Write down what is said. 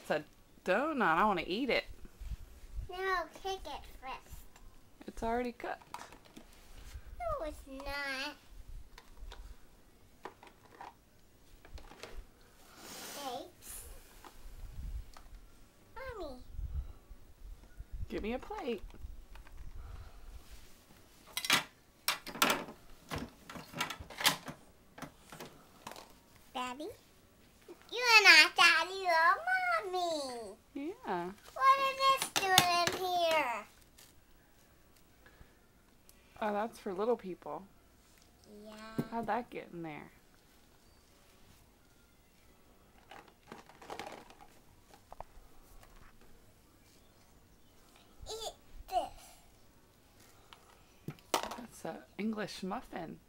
That's a donut. I want to eat it. No, kick it first. It's already cooked. No, it's not. Thanks. Mommy. Give me a plate. Daddy? You're not Daddy, you're Mommy. Yeah. What is this doing in here? Oh, that's for little people. Yeah. How'd that get in there? Eat this. That's an English muffin.